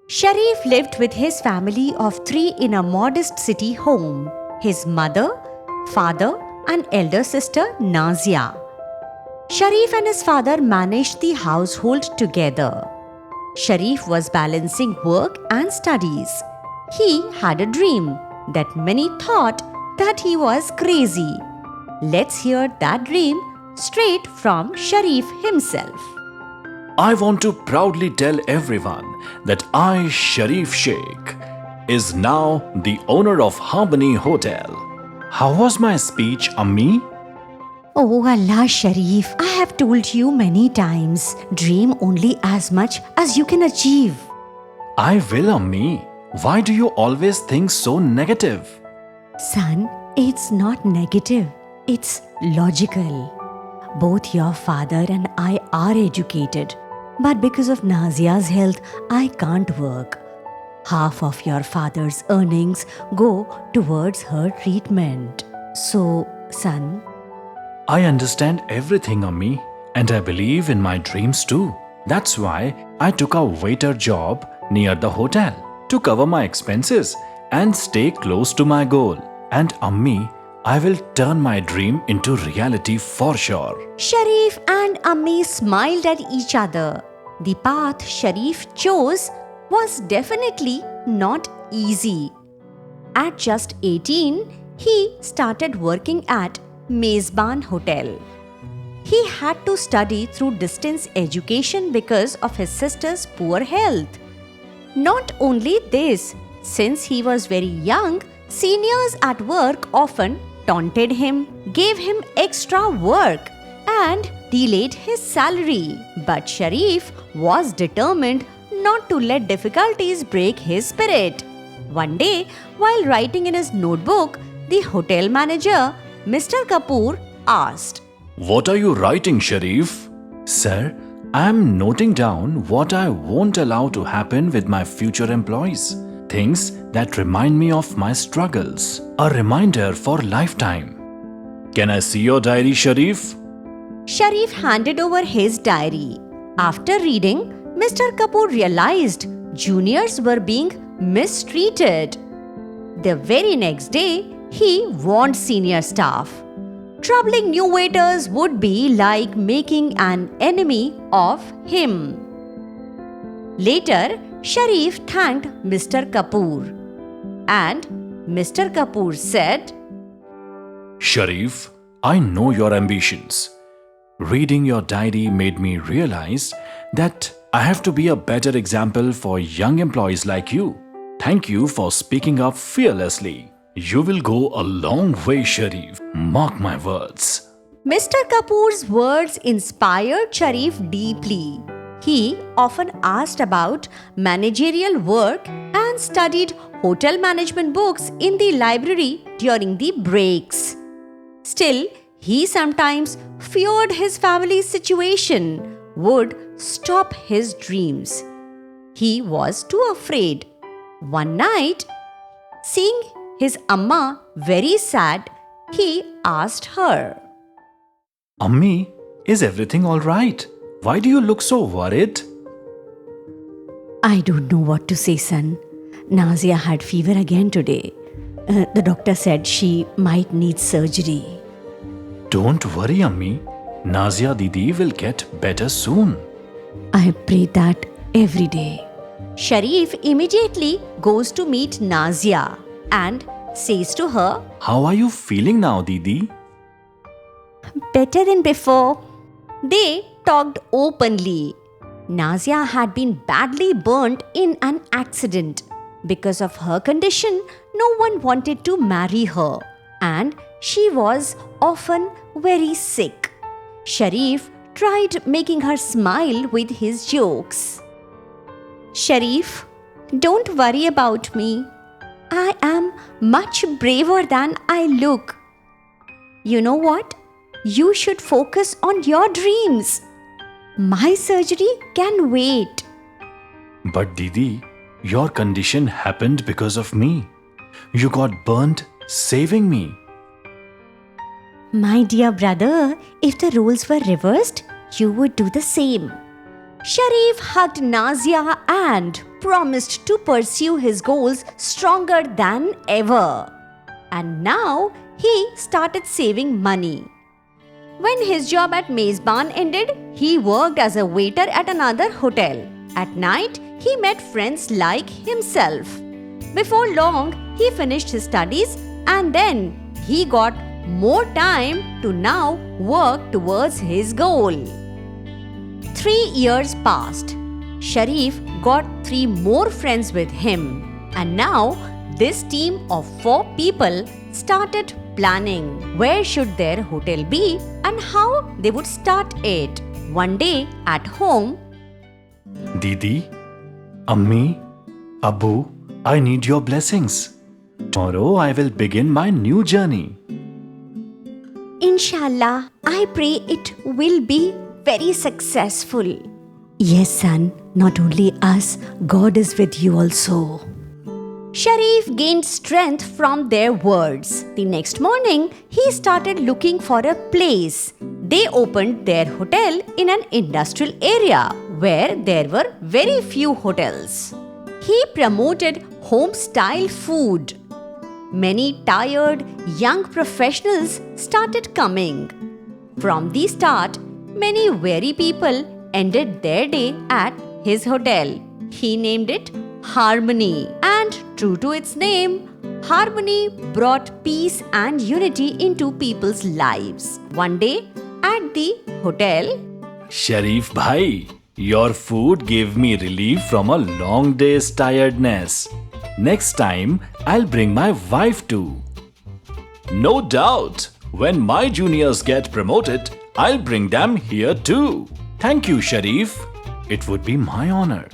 Sharif lived with his family of three in a modest city home: his mother, father, and elder sister Nazia. Sharif and his father managed the household together. Sharif was balancing work and studies. He had a dream that many thought that he was crazy. Let's hear that dream straight from Sharif himself. I want to proudly tell everyone that I, Sharif Sheikh, is now the owner of Harmony Hotel. How was my speech, Ammi? Oh Allah, Sharif, I have told you many times, dream only as much as you can achieve. I will, Ammi. Why do you always think so negative? Son, it's not negative, it's logical. Both your father and I are educated, but because of Nazia's health, I can't work. Half of your father's earnings go towards her treatment. So, son, I understand everything, Ammi, and I believe in my dreams too. That's why I took a waiter job near the hotel to cover my expenses and stay close to my goal. And Ammi, I will turn my dream into reality for sure. Sharif and Ammi smiled at each other. The path Sharif chose was definitely not easy. At just 18, he started working at Mezban Hotel. He had to study through distance education because of his sister's poor health. Not only this, since he was very young, seniors at work often taunted him, gave him extra work, and delayed his salary. But Sharif was determined not to let difficulties break his spirit. One day, while writing in his notebook, the hotel manager, Mr. Kapoor, asked, What are you writing, Sharif? Sir, I am noting down what I won't allow to happen with my future employees. Things that remind me of my struggles. A reminder for lifetime. Can I see your diary, Sharif? Sharif handed over his diary. After reading, Mr. Kapoor realized juniors were being mistreated. The very next day, he warned senior staff. Troubling new waiters would be like making an enemy of him. Later, Sharif thanked Mr. Kapoor. And Mr. Kapoor said, Sharif, I know your ambitions. Reading your diary made me realize that I have to be a better example for young employees like you. Thank you for speaking up fearlessly. You will go a long way, Sharif. Mark my words. Mr. Kapoor's words inspired Sharif deeply. He often asked about managerial work and studied hotel management books in the library during the breaks. Still, he sometimes feared his family's situation would stop his dreams. He was too afraid. One night, seeing his Amma very sad, he asked her, Ammi, is everything all right? Why do you look so worried? I don't know what to say, son. Nazia had fever again today. The doctor said she might need surgery. Don't worry, Ammi. Nazia Didi will get better soon. I pray that every day. Sharif immediately goes to meet Nazia and says to her, How are you feeling now, Didi? Better than before. They talked openly. Nazia had been badly burnt in an accident. Because of her condition, no one wanted to marry her, and she was often very sick. Sharif tried making her smile with his jokes. Sharif, don't worry about me. I am much braver than I look. You know what? You should focus on your dreams. My surgery can wait. But Didi, your condition happened because of me. You got burnt saving me. My dear brother, if the roles were reversed, you would do the same. Sharif hugged Nazia and promised to pursue his goals stronger than ever. And now he started saving money. When his job at Mezban ended, he worked as a waiter at another hotel. At night, he met friends like himself. Before long, he finished his studies and then he got more time to now work towards his goal. 3 years passed. Sharif got 3 more friends with him. And now, this team of 4 people started planning where should their hotel be and how they would start it. One day at home, Didi, Ammi, Abu, I need your blessings. Tomorrow I will begin my new journey. Inshallah, I pray it will be very successful. Yes, son, not only us, God is with you also. Sharif gained strength from their words. The next morning, he started looking for a place. They opened their hotel in an industrial area where there were very few hotels. He promoted home-style food. Many tired young professionals started coming. From the start, many weary people ended their day at his hotel. He named it Harmony. And true to its name, Harmony brought peace and unity into people's lives. One day at the hotel, Sharif bhai, your food gave me relief from a long day's tiredness. Next time, I'll bring my wife too. No doubt, when my juniors get promoted, I'll bring them here too. Thank you, Sharif. It would be my honor.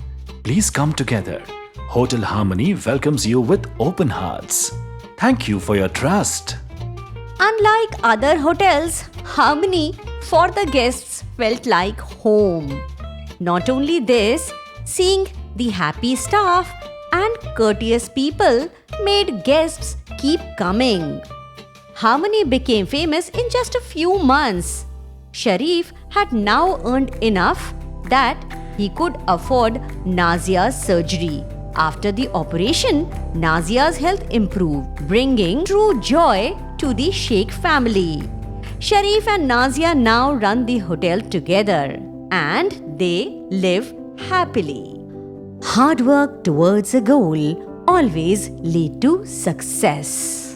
Please come together. Hotel Harmony welcomes you with open hearts. Thank you for your trust. unlike other hotels, Harmony for the guests felt like home. Not only this, seeing the happy staff and courteous people made guests keep coming. Harmony became famous in just a few months. Sharif had now earned enough that he could afford Nazia's surgery. After the operation, Nazia's health improved, bringing true joy to the Sheikh family. Sharif and Nazia now run the hotel together and they live happily. Hard work towards a goal always lead to success.